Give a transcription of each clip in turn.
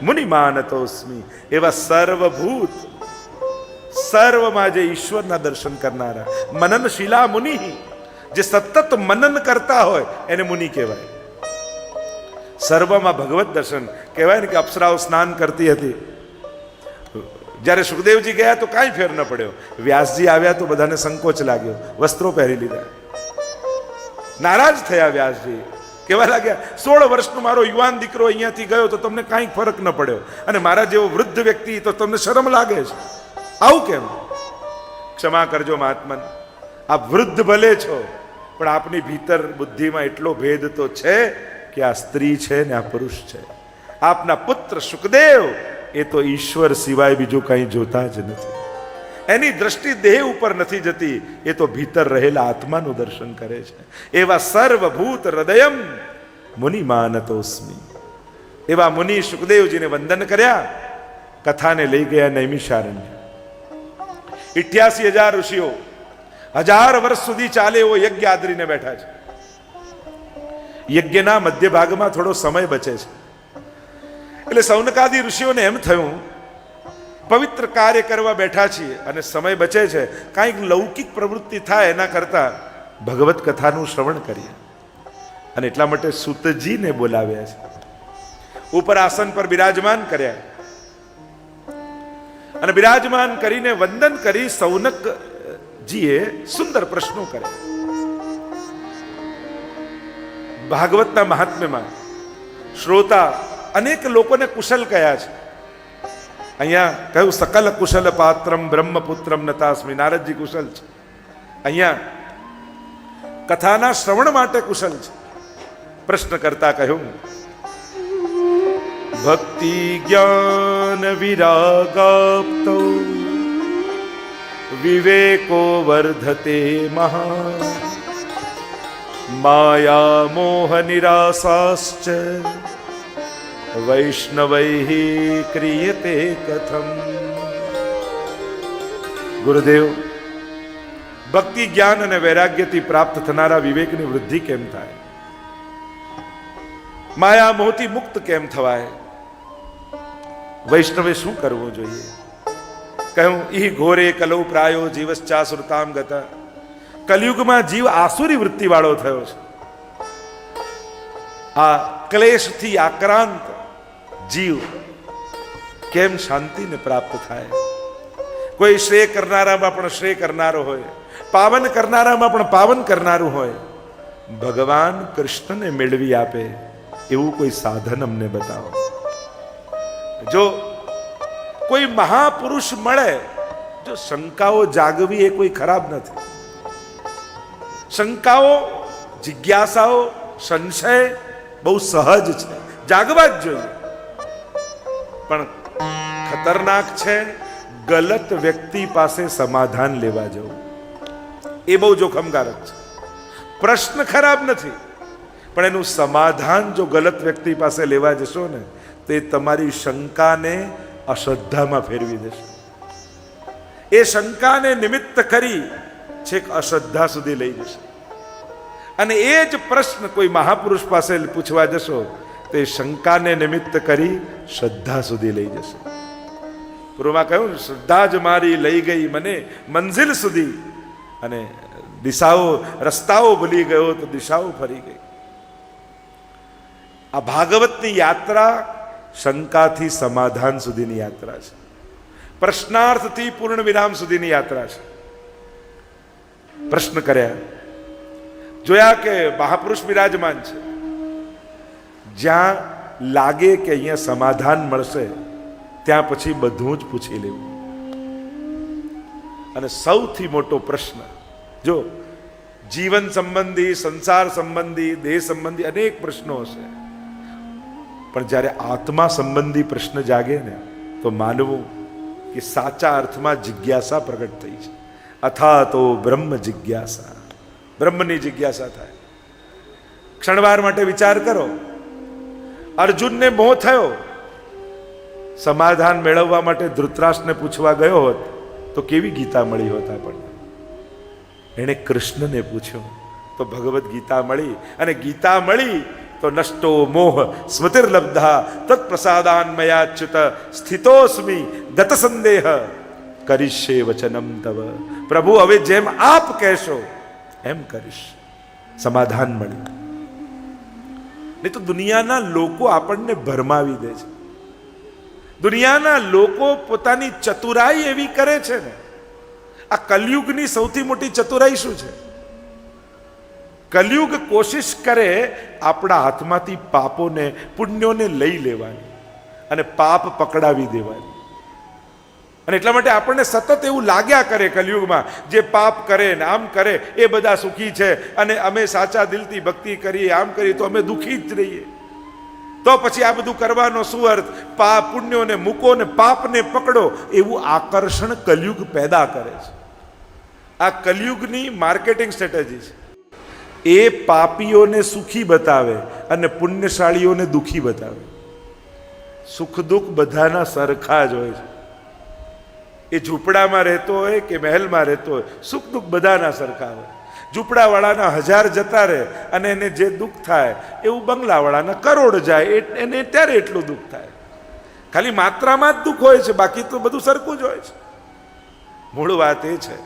મુનિ માનતોસ્મી. એવા સર્વભૂત સર્વમાં જે ઈશ્વરના દર્શન કરનારા મનનશીલા મુનિ, જે સતત મનન કરતા હોય એને મુનિ કહેવાય. સર્વમાં ભગવત દર્શન કહેવાય ને કે અપ્સરાઓ સ્નાન કરતી હતી. જ્યારે સુખદેવજી ગયા તો કાંઈ ફેર ન પડ્યો. વ્યાસજી આવ્યા તો બધાને સંકોચ લાગ્યો, વસ્ત્રો પહેરી લીધા. નારાજ થયા વ્યાસજી. કેવા લાગ્યા, 16 વર્ષનો મારો યુવાન દીકરો અહીંયાથી ગયો તો તમને કાંઈ ફરક ન પડ્યો, અને મારા જેવો વૃદ્ધ વ્યક્તિ તો તમને શરમ લાગે છે, આવું કેમ? ક્ષમા કરજો મહાત્મન, આપ વૃદ્ધ ભલે છો પણ આપની ભીતર બુદ્ધિમાં એટલો ભેદ તો છે કે આ સ્ત્રી છે ને આ પુરુષ છે. આપના પુત્ર સુખદેવ એ તો ઈશ્વર સિવાય બીજું કંઈ જોતા જ નથી. એની દ્રષ્ટિ દેહ ઉપર નથી જતી, એ તો ભીતર રહેલા આત્માનું દર્શન કરે છે. એવા સર્વભૂત હૃદયમ મુનિ માનતોસ્મી. એવા મુનિ સુખદેવજીને વંદન કર્યા, કથાને લઈ ગયા નૈમિષારણ્ય. 88,000 ઋષિઓ 1000 વર્ષ સુધી ચાલે એવો યજ્ઞ આદરીને બેઠા છે. યજ્ઞના મધ્ય ભાગમાં થોડો સમય બચે છે. એટલે સૌનકાદી ઋષિઓને એમ થયું, પવિત્ર કાર્ય કરવા બેઠા છીએ અને સમય બચે છે, કાંઈક લૌકિક પ્રવૃત્તિ થાય એના કરતા ભગવત કથાનું શ્રવણ કરીએ. અને એટલા માટે સૂતજીને બોલાવ્યા છે, ઉપર આસન પર બિરાજમાન કર્યા, અને બિરાજમાન કરીને વંદન કરી સૌનકજીએ સુંદર પ્રશ્નો કર્યા. ભાગવતના મહાત્મ્યમાં શ્રોતા અનેક લોકોને કુશલ કયા છે. અહીંયા કહ્યું સકલ કુશલ પાત્રમ બ્રહ્મપુત્રમ નતાસ્મી. નારદજી કુશલ છે. અહીંયા કથાના શ્રવણ માટે કુશલ છે. પ્રશ્ન કરતા કહ્યું, ભક્તિ જ્ઞાન વિરાગાપ્તો વિવેકો વર્ધતે મહા માયા મોહ નિરાશાશ્ચ વૈષ્ણવૈઃ ક્રિયતે કથમ. ગુરુદેવ, ભક્તિ જ્ઞાન અને વૈરાગ્યથી પ્રાપ્ત થનારા વિવેકની વૃદ્ધિ કેમ થાય? માયા મોહથી મુક્ત કેમ થવાય? વૈષ્ણવે શું કરવું જોઈએ? કહ્યું, ઈ ઘોરે કલૌ પ્રાયો જીવશ્ચાસુરતામ ગતા. કલયુગમાં જીવ આસુરી વૃત્તિ વાળો થયો છે. આ ક્લેશથી આક્રાંત જીવ કેમ શાંતિને પ્રાપ્ત થાય? કોઈ શ્રેય કરનારામાં પણ શ્રેય કરનારો હોય, પાવન કરનારામાં પણ પાવન કરનારું હોય. ભગવાન કૃષ્ણને મેળવી આપે એવું કોઈ સાધન અમને બતાવો. જો કોઈ મહાપુરુષ મળે, જો શંકાઓ જાગવી એ કોઈ ખરાબ નથી. શંકાઓ, જિજ્ઞાસાઓ, સંશય બહુ સહજ છે, જાગવા જ જોઈએ. પણ ખતરનાક છે ગલત વ્યક્તિ પાસે સમાધાન લેવા જવું. એ બહુ જોખમકારક છે. પ્રશ્ન ખરાબ નથી, પણ એનું સમાધાન જો ગલત વ્યક્તિ પાસે લેવા જશો ને તો એ તમારી શંકાને અશ્રદ્ધામાં ફેરવી દેશે. એ શંકાને નિમિત્ત કરી છેક અશ્રદ્ધા સુધી લઈ જશે. અને એ જ પ્રશ્ન કોઈ મહાપુરુષ પાસે પૂછવા જશો તો એ શંકાને નિમિત્ત કરી શ્રદ્ધા સુધી લઈ જશે. પૂર્વમાં કહ્યું, શ્રદ્ધા જ મારી લઈ ગઈ મને મંઝિલ સુધી, અને દિશાઓ રસ્તાઓ ભૂલી ગયો તો દિશાઓ ફરી ગઈ. આ ભાગવતની યાત્રા શંકાથી સમાધાન સુધીની યાત્રા છે. પ્રશ્નાર્થથી પૂર્ણ વિરામ સુધીની યાત્રા છે. પ્રશ્ન કર્યા, જોયા કે મહાપુરુષ બિરાજમાન છે. જ્યાં લાગે કે અહીંયા સમાધાન મળશે ત્યાં પછી બધું જ પૂછી લેવું. અને સૌથી મોટો પ્રશ્ન, જો જીવન સંબંધી, સંસાર સંબંધી, દેહ સંબંધી અનેક પ્રશ્નો હશે, પણ જ્યારે આત્મા સંબંધી પ્રશ્ન જાગે ને તો માનવું કે સાચા અર્થમાં જિજ્ઞાસા પ્રગટ થઈ છે. અથા તો બ્રહ્મ જિજ્ઞાસા, બ્રહ્મની જિજ્ઞાસા થાય. ક્ષણવાર માટે વિચાર કરો, અર્જુનને મોહ થયો, સમાધાન મેળવવા માટે ધૃતરાષ્ટ્રને પૂછવા ગયો હોત તો કેવી ગીતા મળી હોત આપણને? એણે કૃષ્ણને પૂછ્યો તો ભગવદ્ ગીતા મળી, અને ગીતા મળી તો નષ્ટો મોહ સ્મૃતિર્લબ્ધા તત્પ્રસાદાન્મયાચ્યુત સ્થિતોસ્મિ ગત સંદેહ કરીશ્યે વચનમ તવ. પ્રભુ હવે જેમ આપ કહેશો એમ કરીશ. સમાધાન મળ્યું. નહીં તો દુનિયાના લોકો આપણને ભરમાવી દે છે. દુનિયાના લોકો પોતાની ચતુરાઈ એવી કરે છે ને. આ કલયુગની સૌથી મોટી ચતુરાઈ શું છે? કલયુગ કોશિશ કરે આપણા હાથમાંથી પાપોને પુણ્યોને લઈ લેવાની અને પાપ પકડાવી દેવાની. અને એટલા માટે આપણને સતત એવું લાગ્યા કરે કલયુગમાં, જે પાપ કરે ને આમ કરે એ બધા સુખી છે, અને અમે સાચા દિલથી ભક્તિ કરીએ આમ કરીએ તો અમે દુઃખી જ રહીએ. તો પછી આ બધું કરવાનો શું અર્થ? પાપ પુણ્યોને મૂકો ને પાપને પકડો, એવું આકર્ષણ કલયુગ પેદા કરે છે. આ કલયુગની માર્કેટિંગ સ્ટ્રેટેજી છે. એ પાપીઓને સુખી બતાવે અને પુણ્યશાળીઓને દુઃખી બતાવે. સુખ દુઃખ બધાના સરખા જ હોય છે. એ ઝૂંપડામાં રહેતો હોય કે મહેલમાં રહેતો હોય, સુખ દુઃખ બધાના સરખા હોય. ઝૂંપડાવાળાના 1000 જતા રહે અને એને જે દુઃખ થાય એવું બંગલાવાળાના કરોડ જાય, એને ત્યારે એટલું દુઃખ થાય. ખાલી માત્રામાં જ દુઃખ હોય છે, બાકી તો બધું સરખું જ હોય છે. મૂળ વાત એ છે.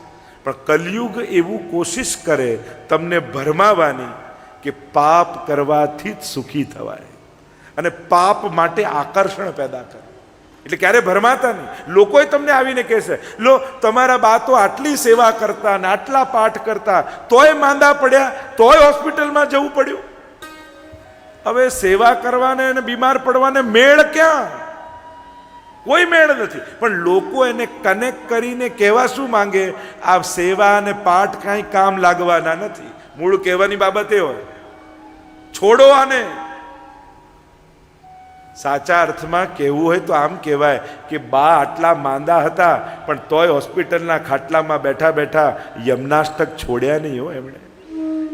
પણ કલયુગ એવું કોશિશ કરે તમને ભરમાવાની કે પાપ કરવાથી જ સુખી થવાય અને પાપ માટે આકર્ષણ પેદા કરે. એટલે ક્યારે ભરમાતા નહીં. લોકોએ તમને આવીને કહેશે, લો તમારા બા તો આટલી સેવા કરતા ને આટલા પાઠ કરતા, તોય માંદા પડ્યા, તોય હોસ્પિટલમાં જવું પડ્યું. હવે સેવા કરવાને અને બીમાર પડવાને મેળ ક્યાં? કોઈ મેળ નથી. પણ લોકો એને કનેક્ટ કરીને કહેવા શું માંગે? આ સેવા અને પાઠ કાંઈ કામ લાગવાના નથી. મૂળ કહેવાની બાબત એ હોય, છોડો આને. સાચા અર્થમાં કહેવું હોય તો આમ કહેવાય કે બા આટલા માંદા હતા પણ તોય હોસ્પિટલના ખાટલામાં બેઠા બેઠા યમનાષ્ટક છોડ્યા નહીં હો.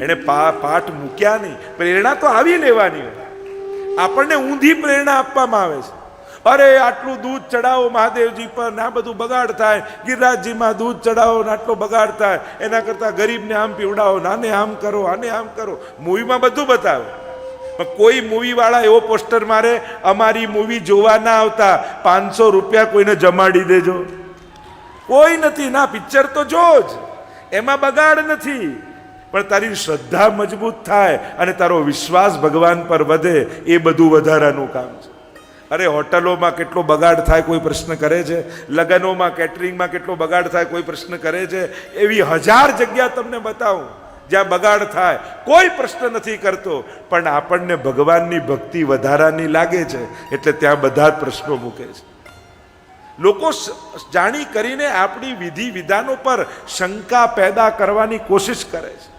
એણે પાઠ મૂક્યા નહીં. પ્રેરણા તો આવી લેવાની હોય. આપણને ઊંધી પ્રેરણા આપવામાં આવે છે. અરે આટલું દૂધ ચડાવો મહાદેવજી પર ને આ બધું બગાડ થાય, ગિરિરાજજીમાં દૂધ ચડાવો ને આટલો બગાડ થાય, એના કરતાં ગરીબને આમ પીવડાવો, નાને આમ કરો, આને આમ કરો. મૂવીમાં બધું બતાવે. પણ કોઈ મૂવી વાળા એવો પોસ્ટર મારે, અમારી મૂવી જોવા ના આવતા 500 રૂપિયા કોઈને જમાડી દેજો. કોઈ નથી. ના, પિક્ચર તો જો જ, એમાં બગાડ નથી. પણ તારી શ્રદ્ધા મજબૂત થાય અને તારો વિશ્વાસ ભગવાન પર વધે, એ બધું વધારાનું કામ છે. અરે હોટલોમાં કેટલો બગાડ થાય કોઈ પ્રશ્ન કરે છે? લગ્નોમાં કેટરિંગમાં કેટલો બગાડ થાય કોઈ પ્રશ્ન કરે છે? એવી 1000 જગ્યા તમને બતાવું જ્યાં બગાડ થાય, કોઈ પ્રશ્ન નથી કરતો. પણ આપણને ભગવાનની ભક્તિ વધારાની લાગે છે એટલે ત્યાં બધા જ પ્રશ્નો મૂકે છે. લોકો જાણી કરીને આપણી વિધિ વિધાનો પર શંકા પેદા કરવાની કોશિશ કરે છે.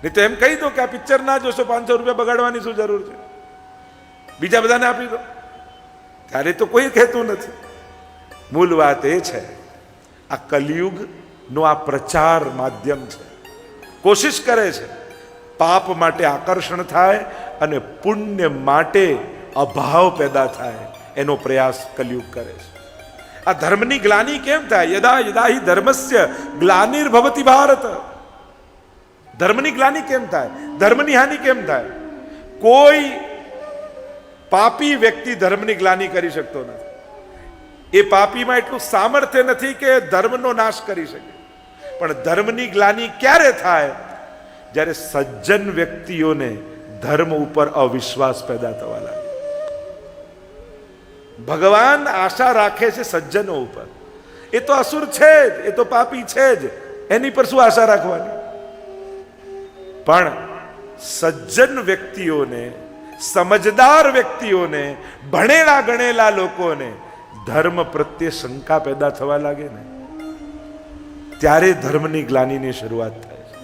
નહીં તો એમ કહી દો કે આ પિક્ચર ના જોશો, 500 રૂપિયા બગાડવાની શું જરૂર છે? બીજા બધાને આપી દો. ત્યારે તો કોઈ કહેતું નથી. મૂળ વાત એ છે, આ કલયુગનો આ પ્રચાર માધ્યમ છે. કોશિશ કરે છે પાપ માટે આકર્ષણ થાય અને પુણ્ય માટે અભાવ પેદા થાય, એનો પ્રયાસ કલયુગ કરે છે. આ ધર્મની ગ્લાનિ કેમ થાય? યદા યદા હિ ધર્મસ્ય ગ્લાનિર્ભવતિ ભારત. ધર્મની ગ્લાનિ કેમ થાય? ધર્મની હાનિ કેમ થાય? કોઈ પાપી વ્યક્તિ ધર્મની ગ્લાનિ કરી શકતો નથી. એ પાપીમાં એટલું સામર્થ્ય નથી કે ધર્મનો નાશ કરી શકે. પણ ધર્મની ગ્લાનિ ક્યારે થાય? જ્યારે સજ્જન વ્યક્તિઓને ધર્મ ઉપર અવિશ્વાસ પેદા થવા લાગે. ભગવાન આશા રાખે છે સજ્જનો ઉપર. એ તો અસુર છે જ, એ તો પાપી છે જ, એની પર શું આશા રાખવાની? પણ સજ્જન વ્યક્તિઓને, સમજદાર વ્યક્તિઓને, ભણેલા ગણેલા લોકોને ધર્મ પ્રત્યે શંકા પેદા થવા લાગે ને, ત્યારે ધર્મની ગ્લાનિની શરૂઆત થાય છે.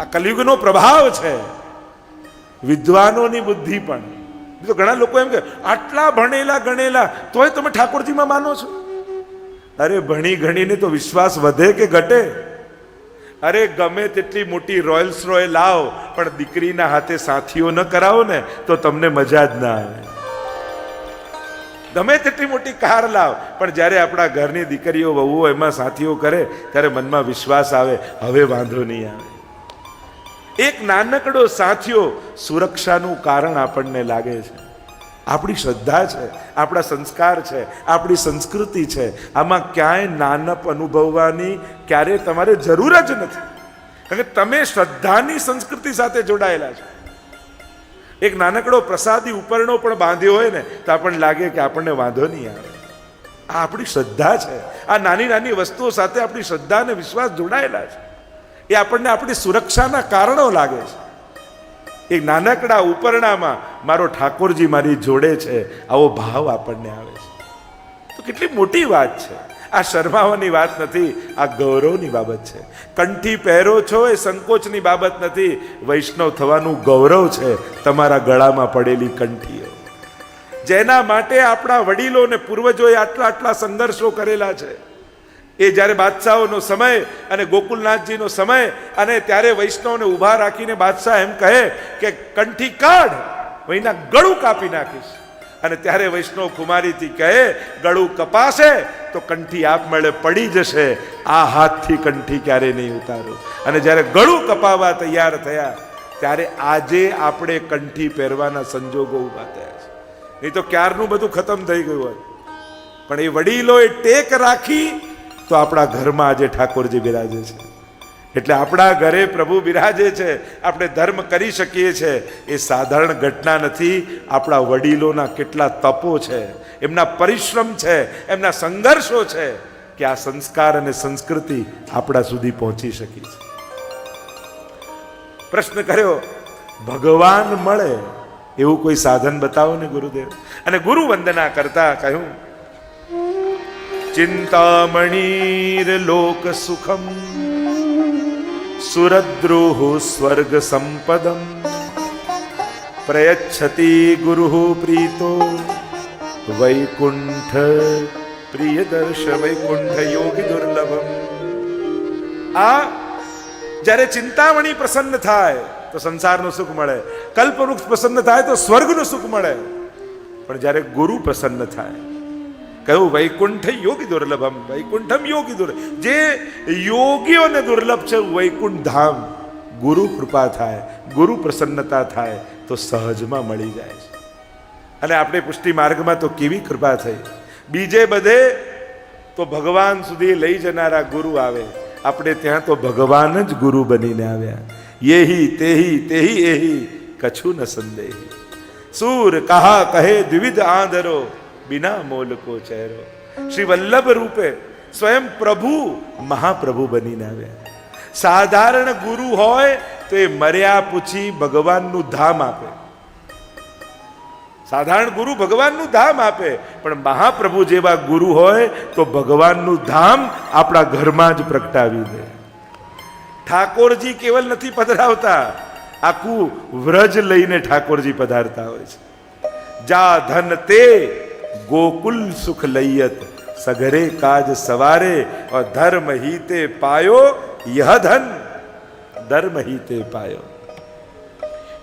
આ કલયુગનો પ્રભાવ છે. વિદ્વાનોની બુદ્ધિ પણ. તો ઘણા લોકો એમ કે આટલા ભણેલા ગણેલા તોય તમે ઠાકોરજીમાં માનો છો? અરે ભણી ગણીને તો વિશ્વાસ વધે કે ઘટે? અરે ગમે તેટલી મોટી રોયલ્સ રોય લાવ, પણ દીકરીના હાથે સાથીઓ ન કરાવો ને તો તમને મજા જ ના આવે. ગમે તેટલી મોટી કાર લાવ, પણ જ્યારે આપણા ઘરની દીકરીઓ વહુઓ એમાં સાથીઓ કરે ત્યારે મનમાં વિશ્વાસ આવે, હવે વાંધો નહીં આવે. એક નાનકડો સાથીઓ સુરક્ષાનું કારણ આપણને લાગે છે. આપણી શ્રદ્ધા છે, આપણા સંસ્કાર છે, આપણી સંસ્કૃતિ છે. આમાં ક્યાંય નાનપ અનુભવવાની ક્યારે તમારે જરૂર જ નથી, કારણ કે તમે શ્રદ્ધાની સંસ્કૃતિ સાથે જોડાયેલા છો. એક નાનકડો પ્રસાદી ઉપરનો પણ બાંધ્યો હોય ને તો આપણને લાગે કે આપણને વાંધો નહીં આવે. આ આપણી શ્રદ્ધા છે. આ નાની નાની વસ્તુઓ સાથે આપણી શ્રદ્ધા અને વિશ્વાસ જોડાયેલા છે. એ આપણને આપણી સુરક્ષાના કારણો લાગે છે. એક નાનકડા ઉપરણામાં મારો ઠાકોરજી મારી જોડે છે, આવો ભાવ આપણને આવે છે. તો કેટલી મોટી વાત છે. આ શરમાવાની વાત નથી, આ ગૌરવની બાબત છે. કંઠી પહેરો છો એ સંકોચની બાબત નથી, વૈષ્ણવ થવાનું ગૌરવ છે. તમારા ગળામાં પડેલી કંઠીઓ, જેના માટે આપણા વડીલો અને પૂર્વજોએ આટલા સંઘર્ષો કરેલા છે. એ જ્યારે બાદશાહોનો સમય અને ગોકુલનાથજીનો સમય, અને ત્યારે વૈષ્ણવને ઊભા રાખીને બાદશાહ એમ કહે કે કંઠી કાઢ, વહીના ગળું કાપી નાખીશ. અને ત્યારે વૈષ્ણવ કુમારીથી કહે ગળું કપાશે તો કંઠી આપમેળે પડી જશે, આ હાથથી કંઠી ક્યારે નહીં ઉતારો. અને જ્યારે ગળું કપાવવા તૈયાર થયા ત્યારે આજે આપણે કંઠી પહેરવાના સંજોગો ઊભા થયા છે. નહીં તો ક્યારનું બધું ખતમ થઈ ગયું હોય. પણ એ વડીલોએ ટેક રાખી તો આપણા ઘરમાં આજે ઠાકોરજી બિરાજે છે. એટલે આપણા ઘરે પ્રભુ બિરાજે છે, આપણે ધર્મ કરી શકીએ છીએ. એ સાધારણ ઘટના નથી. આપણા વડીલોના કેટલા તપો છે, એમના પરિશ્રમ છે, એમના સંઘર્ષો છે કે આ સંસ્કાર અને સંસ્કૃતિ આપણા સુધી પહોંચી શકી છે. પ્રશ્ન કર્યો ભગવાન મળે એવું કોઈ સાધન બતાવો ને ગુરુદેવ. અને ગુરુ વંદના કરતા કહ્યું ચિંતામણીર લોક સુખમ સુરદ્રુહુ સ્વર્ગ સંપદમ પ્રયચ્છતિ ગુરુ પ્રીતો વૈકુંઠ પ્રિયદર્શ વૈકુંઠ યોગી દુર્લભમ. આ જ્યારે ચિંતામણી પ્રસન્ન થાય તો સંસારનું સુખ મળે, કલ્પવૃક્ષ પ્રસન્ન થાય તો સ્વર્ગનું સુખ મળે. પણ જ્યારે ગુરુ પ્રસન્ન થાય, કહ્યું વૈકુંઠ યોગી દુર્લભમ, વૈકુંઠમ યોગી દુર્લભ. જે યોગીઓને દુર્લભ છે વૈકુંઠ ધામ, ગુરુ કૃપા થાય, ગુરુ પ્રસન્નતા થાય તો સહજમાં મળી જાય છે. અને આપણે પુષ્ટિ માર્ગમાં તો કેવી કૃપા થઈ. બીજે બધે તો ભગવાન સુધી લઈ જનારા ગુરુ આવે, આપણે ત્યાં તો ભગવાન જ ગુરુ બનીને આવ્યા. યેહી તેહી તેહી એહી કછું ન સંદેહી. સૂર કહા કહે દ્વિવિધ આંધરો બિના મોલ કો ચહેરો. શ્રી વલ્લભ રૂપે સ્વયં પ્રભુ મહાપ્રભુ બનીને આવ્યા. સાધારણ ગુરુ હોય તો એ મર્યા પૂછી ભગવાનનું ધામ આપે. સાધારણ ગુરુ ભગવાનનું ધામ આપે, પણ મહાપ્રભુ જેવા ગુરુ હોય તો ભગવાનનું ધામ આપણા ઘરમાં જ પ્રગટાવી દે. ઠાકોરજી કેવલ નથી પધરાવતા, આખું વ્રજ લઈને ઠાકોરજી પધારતા હોય છે. જા ધન તે ગોકુલ સુખ લૈયત, સઘરે કાજ સવારે और धर्म ही ते पायो यह धन धर्म ही ते पायो.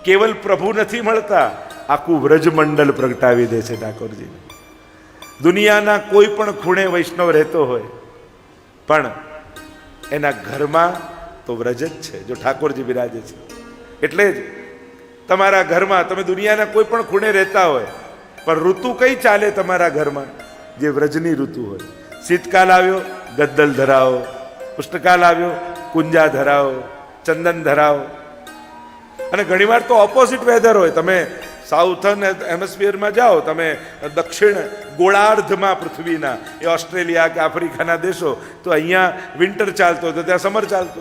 કેવલ પ્રભુ નથી મળતા, આખું વ્રજમંડળ પ્રગટાવી દે છે ઠાકોરજી. દુનિયાના કોઈ પણ ખૂણે વૈષ્ણવ રહેતો હોય પણ એના ઘરમાં તો વ્રજ જ છે જો ઠાકોરજી બિરાજે છે. એટલે જ તમારા ઘરમાં તમે દુનિયાના કોઈ પણ ખૂણે રહેતા હોય પણ ઋતુ કઈ ચાલે તમારા ઘરમાં? જે વ્રજની ઋતુ હોય. શીતકાલ આવ્યો ગદ્દલ ધરાવો, ઉષ્ણકાલ આવ્યો કુંજા ધરાવો, ચંદન ધરાવો. અને ઘણીવાર તો ઓપોઝિટ વેધર હોય. તમે સાઉથર્ન હેમસ્ફિયરમાં જાઓ, તમે દક્ષિણ ગોળાર્ધમાં પૃથ્વીના, એ ઓસ્ટ્રેલિયા કે આફ્રિકાના દેશો, તો અહીંયા વિન્ટર ચાલતો હોય તો ત્યાં સમર ચાલતો.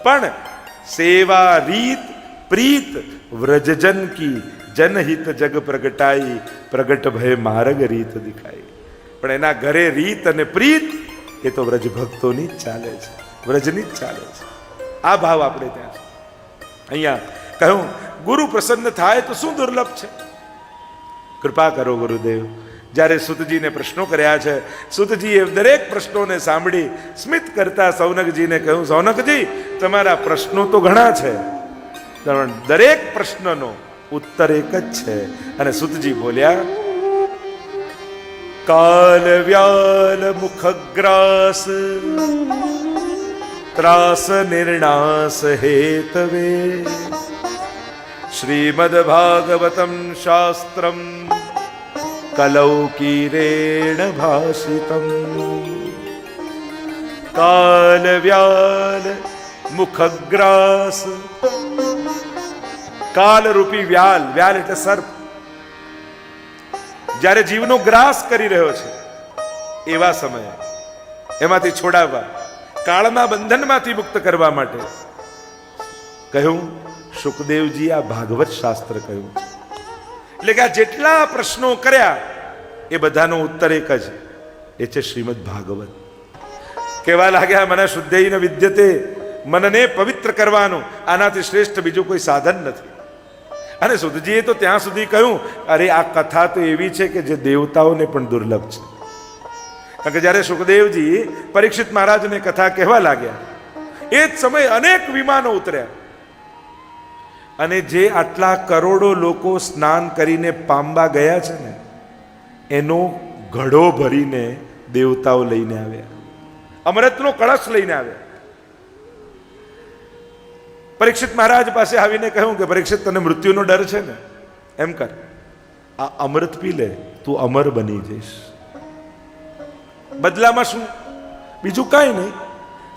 પણ સેવા રીત પ્રીત વ્રજજન કી જનહિત જગ પ્રગટાઈ, પ્રગટ ભય માર્ગ રીત દિખાઈ. પણ એના ઘરે રીત અને પ્રીત એ તો વ્રજ ભક્તોની જ ચાલે છે, વ્રજની જ ચાલે છે. આ ભાવ આપણે ત્યાં છે. અહીંયા કહ્યું ગુરુ પ્રસન્ન થાય તો શું દુર્લભ છે? કૃપા કરો ગુરુદેવ. જ્યારે સુતજીને પ્રશ્નો કર્યા છે, સુતજીએ દરેક પ્રશ્નોને સાંભળી સ્મિત કરતા સૌનકજીને કહ્યું, સૌનકજી તમારા પ્રશ્નો તો ઘણા છે, પણ દરેક પ્રશ્નનો ઉત્તર એક જ છે. અને સુતજી બોલ્યા, કાલ વ્યાલ મુખગ્રાસ ત્રાસ નિર્ણાસ હેતવે શ્રીમદ ભાગવતમ શાસ્ત્રમ કલૌકીરેણ ભાષિતમ કાલ વ્યાલ મુખગ્રાસ. કાલ રૂપી વ્યાલ, વ્યાલ એટલે સર્પ, જ્યારે જીવનો ગ્રાસ કરી રહ્યો છે એવા સમયે એમાંથી છોડાવવા, કાળના બંધનમાંથી મુક્ત કરવા માટે કહ્યું શુકદેવજી આ ભાગવત શાસ્ત્ર કહ્યું છે. એટલે કે આ જેટલા પ્રશ્નો કર્યા એ બધાનો ઉત્તર એક જ, એ છે શ્રીમદ ભાગવત. કેવા લાગ્યા મને શુદ્ધેન વિદ્યતે, મનને પવિત્ર કરવાનું આનાથી શ્રેષ્ઠ બીજું કોઈ સાધન નથી. અને સુધજીએ તો ત્યાં સુધી કહ્યું અરે આ કથા તો એવી છે કે જે દેવતાઓને પણ દુર્લભ છે. કારણ કે જ્યારે સુખદેવજી પરીક્ષિત મહારાજને કથા કહેવા લાગ્યા એ જ સમયે અનેક વિમાનો ઉતર્યા અને જે આટલા કરોડો લોકો સ્નાન કરીને પાંબા ગયા છે ને એનો ઘડો ભરીને દેવતાઓ લઈને આવ્યા, અમૃતનો કળશ લઈને આવ્યા. પરીક્ષિત મહારાજ પાસે આવીને કહ્યું કે પરીક્ષિત તને મૃત્યુનો ડર છે ને, એમ કર આ અમૃત પી લે, તું અમર બની જઈશ. બદલામાં શું? બીજું કાંઈ નહીં,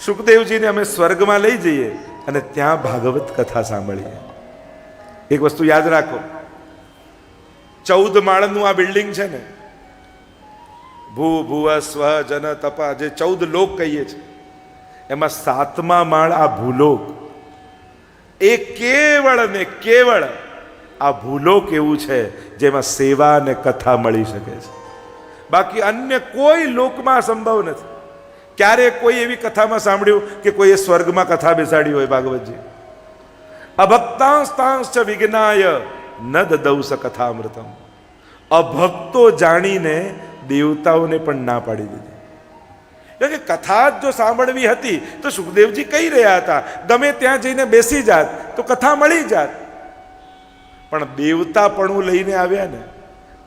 સુખદેવજીને અમે સ્વર્ગમાં લઈ જઈએ અને ત્યાં ભાગવત કથા સાંભળીએ. એક વસ્તુ યાદ રાખો, 14 માળનું આ બિલ્ડિંગ છે ને, ભૂ ભુવ સ્વ જન તપા, જે 14 લોક કહીએ છીએ એમાં 7મા માળ આ ભૂલોક. એ કેવળ ને કેવળ આ ભૂલોક એવું છે જેમાં સેવા અને કથા મળી શકે છે. બાકી અન્ય કોઈ લોકમાં સંભવ નથી. ક્યારે કોઈ એવી કથામાં સાંભળ્યું કે કોઈએ સ્વર્ગમાં કથા બેસાડી હોય? ભાગવતજી અભક્તાંસ્તાંશ્ચ વિજ્ઞાય ન દદૌસ કથામૃતમ. અભક્તો જાણીને દેવતાઓને પણ ના પાડી દીધી. એટલે કે કથા જો સાંભળવી હતી તો સુખદેવજી કહી રહ્યા હતા ગમે ત્યાં જઈને બેસી જાત તો કથા મળી જાત. પણ દેવતાપણું લઈને આવ્યા ને,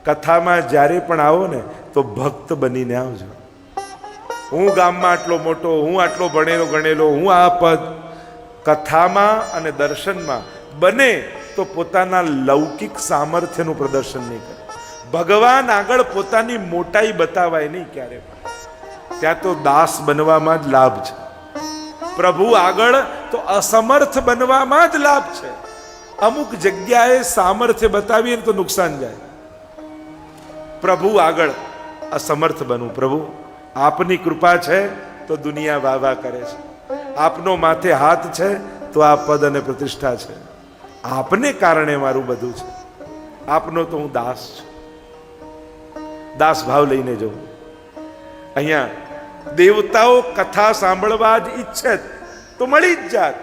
કથામાં જ્યારે પણ આવો ને તો ભક્ત બનીને આવજો. હું ગામમાં આટલો મોટો, હું આટલો ભણેલો ગણેલો, હું આ પદ, કથામાં અને દર્શનમાં બને તો પોતાના લૌકિક સામર્થ્યનું પ્રદર્શન નહીં કરે. ભગવાન આગળ પોતાની મોટાઈ બતાવાય નહીં ક્યારે પણ. ત્યાં તો દાસ બનવામાં જ લાભ છે. પ્રભુ આગળ તો અસમર્થ બનવામાં જ લાભ છે. અમુક જગ્યાએ સામર્થ્ય બતાવીએ તો નુકસાન જાય. પ્રભુ આગળ અસમર્થ બનવું. પ્રભુ આપની કૃપા છે તો દુનિયા વાહ વાહ કરે છે, આપનો માથે હાથ છે તો આ પદ અને પ્રતિષ્ઠા છે, આપને કારણે મારું બધું છે, આપનો તો હું દાસ છું. દાસ ભાવ લઈને જવું. અહીંયા દેવતાઓ કથા સાંભળવા જ ઈચ્છે તો મળી જ જાત,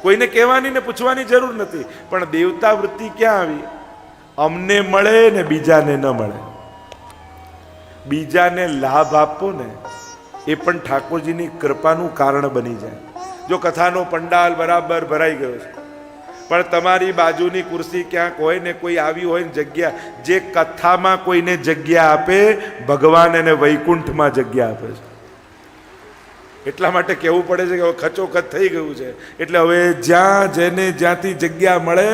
કોઈને કહેવાની ને પૂછવાની જરૂર નથી. પણ દેવતા વૃત્તિ ક્યાં આવી? અમને મળે ને બીજાને ન મળે. બીજાને લાભ આપવો ને એ પણ ઠાકોરજીની કૃપાનું કારણ બની જાય. જો કથાનો પંડાલ બરાબર ભરાઈ ગયો છે પણ તમારી બાજુની કુર્સી ક્યાંક હોય ને કોઈ આવી હોય ને જગ્યા, જે કથામાં કોઈને જગ્યા આપે ભગવાન એને વૈકુંઠમાં જગ્યા આપે છે. એટલા માટે કહેવું પડે છે કે હવે ખચોખચ થઈ ગયું છે એટલે હવે જ્યાં જેને જ્યાંથી જગ્યા મળે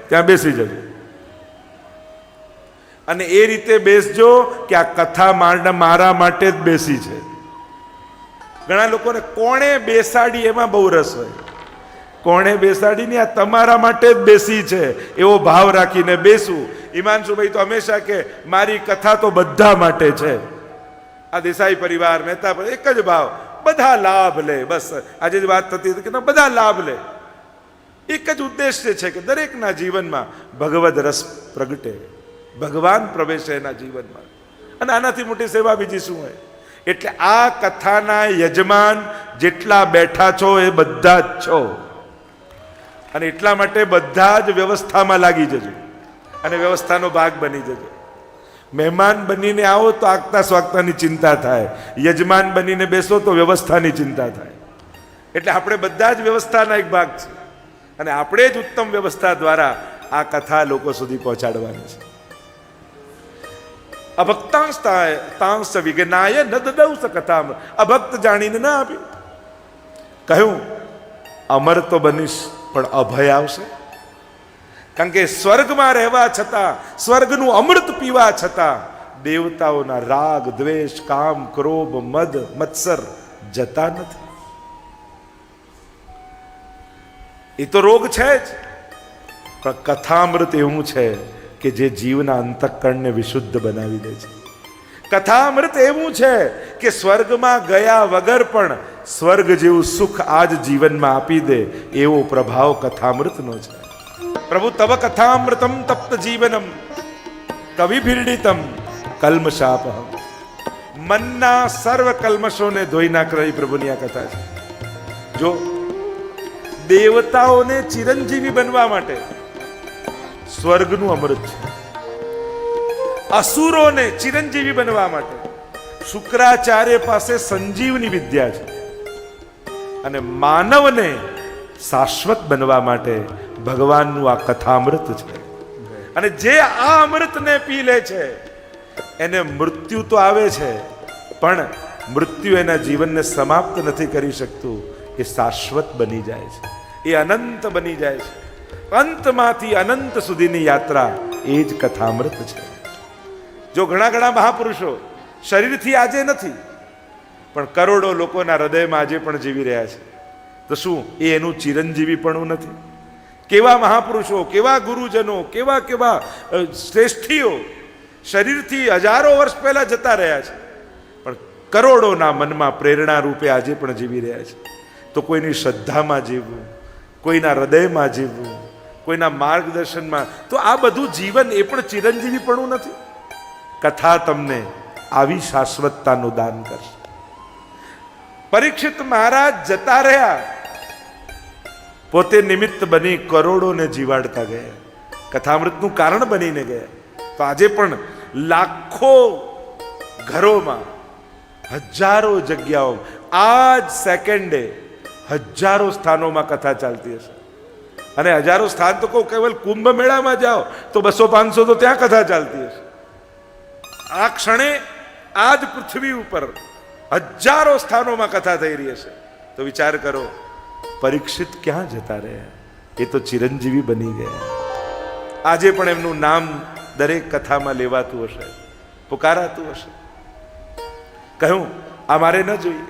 ત્યાં બેસી જજો. અને એ રીતે બેસજો કે આ કથા મારા માટે જ બેસી છે. ઘણા લોકોને કોણે બેસાડી એમાં બહુ રસ હોય. કોણે બેસાડી ને આ તમારા માટે જ બેસી છે એવો ભાવ રાખીને બેસવું. હિમાંશુભાઈ તો હંમેશા કે મારી કથા તો બધા માટે છે. આ દેસાઈ પરિવાર, મહેતા પરિવાર, એક જ ભાવ, બધા લાભ લે. બસ આજે જ વાત થતી હતી કે બધા લાભ લે. એક જ ઉદ્દેશ્ય છે કે દરેકના જીવનમાં ભગવદ રસ પ્રગટે, ભગવાન પ્રવેશે એના જીવનમાં. અને આનાથી મોટી સેવા બીજી શું હોય? એટલે આ કથાના યજમાન જેટલા બેઠા છો એ બધા જ છો. અને એટલા માટે બધા જ વ્યવસ્થામાં લાગી જજો અને વ્યવસ્થાનો ભાગ બની જજો. મહેમાન બનીને આવો તો આગતા સ્વાગતાની ચિંતા થાય, યજમાન બનીને બેસો તો વ્યવસ્થાની ચિંતા થાય. એટલે આપણે બધા જ વ્યવસ્થાના એક ભાગ છે અને આપણે જ ઉત્તમ વ્યવસ્થા દ્વારા આ કથા લોકો સુધી પહોંચાડવાની છે. અભક્તાંશ વિજ્ઞાય ન દદૌસ કથામ. અભક્ત જાણીને ના આપ્યું. કહ્યું અમર તો બનીશ પણ અભય આવશે. કારણ કે સ્વર્ગમાં રહેવા છતાં, સ્વર્ગનું અમૃત પીવા છતાં દેવતાઓના રાગ, દ્વેષ, કામ, ક્રોધ, મદ, મત્સર જતા નથી. એ તો રોગ છે જ, પણ કથામૃત એવું છે કે જે જીવના અંતઃકરણને વિશુદ્ધ બનાવી દે છે. કથામૃત એવું છે કે સ્વર્ગમાં ગયા વગર પણ સ્વર્ગ જેવું સુખ આજ જીવનમાં આપી દે એવો પ્રભાવ કથામૃતનો છે. પ્રભુ તવ કથામૃતમ તપ્ત જીવનમ કવિભીર્ડિતમ કલ્મશાપહમ. મનના સર્વ કલ્મશોને ધોઈ નાખનારી પ્રભુની આ કથા છે. જો દેવતાઓને ચિરંજીવી બનવા માટે સ્વર્ગનું અમૃત છે, અસુરોને ચિરંજીવી બનવા માટે શુક્રાચાર્ય પાસે સંજીવની વિદ્યા છે, અને માનવને શાશ્વત બનવા માટે ભગવાનનું આ કથામૃત છે. અને જે આ અમૃતને પી લે છે એને મૃત્યુ તો આવે છે, પણ મૃત્યુ એના જીવનને સમાપ્ત નથી કરી શકતું. એ શાશ્વત બની જાય છે, એ અનંત બની જાય છે. અંતમાંથી અનંત સુધીની યાત્રા એ જ કથામૃત છે. જો ઘણા ઘણા મહાપુરુષો શરીરથી આજે નથી, પણ કરોડો લોકોના હૃદયમાં આજે પણ જીવી રહ્યા છે, તો શું એ એનું ચિરંજીવી પણ નથી? કેવા મહાપુરુષો, કેવા ગુરુજનો, કેવા કેવા શ્રેષ્ઠીઓ શરીરથી હજારો વર્ષ પહેલા જતા રહ્યા છે, પણ કરોડોના મનમાં પ્રેરણા રૂપે આજે પણ જીવી રહ્યા છે. તો કોઈની શ્રદ્ધામાં જીવવું, કોઈના હૃદયમાં જીવવું, કોઈના માર્ગદર્શનમાં, તો આ બધું જીવન એ પણ ચિરંજીવી પણ નથી. કથા તમને આવી શાશ્વતતાનું દાન કરશે. પરીક્ષિત મહારાજ જતા રહ્યા, પોતે નિમિત્ત બની કરોડોને જીવાડતા ગયા, કથામૃતનું કારણ બનીને ગયા. તો આજે પણ લાખો ઘરોમાં, હજારો જગ્યાઓ, આ જ સેકન્ડે હજારો સ્થાનોમાં કથા ચાલતી હશે. અને હજારો સ્થાન તો કહું, કેવલ કુંભ મેળામાં જાઓ તો 200-500 તો ત્યાં કથા ચાલતી હશે. આ ક્ષણે આ જ પૃથ્વી ઉપર હજારો સ્થાનોમાં કથા થઈ રહી હશે. તો વિચાર કરો, પરીક્ષિત ક્યાં જતા રહ્યા? એ તો ચિરંજીવી બની ગયા. આજે પણ એમનું નામ દરેક કથામાં લેવાતું હશે, પુકારાતું હશે. કહ્યું આ મારે ન જોઈએ.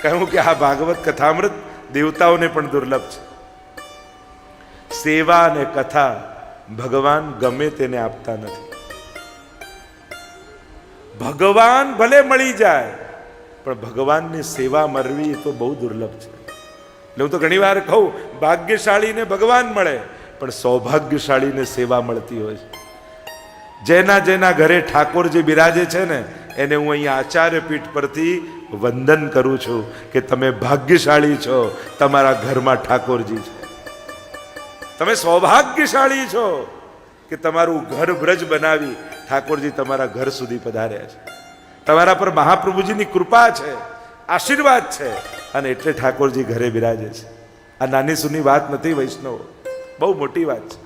કહ્યું કે આ ભાગવત કથામૃત દેવતાઓને પણ દુર્લભ છે. સેવા અને કથા ભગવાન ગમે તેને આપતા નથી. ભગવાન ભલે મળી જાય, પણ ભગવાનની સેવા મળવી એ તો બહુ દુર્લભ છે. એટલે હું તો ઘણી વાર કહું, ભાગ્યશાળીને ભગવાન મળે, પણ સૌભાગ્યશાળીને સેવા મળતી હોય છે. જેના જેના ઘરે ઠાકોરજી બિરાજે છે ને, એને હું અહીંયા આચાર્ય પીઠ પરથી વંદન કરું છું કે તમે ભાગ્યશાળી છો, તમારા ઘરમાં ઠાકોરજી છે. તમે સૌભાગ્યશાળી છો કે તમારું ઘર બ્રજ બનાવી ઠાકોરજી તમારા ઘર સુધી પધાર્યા છે. તમારા પર મહાપ્રભુજીની કૃપા છે, આશીર્વાદ છે, અને એટલે ઠાકોરજી ઘરે બિરાજે છે. આ નાની સૂની વાત નથી વૈષ્ણવો, બહુ મોટી વાત છે.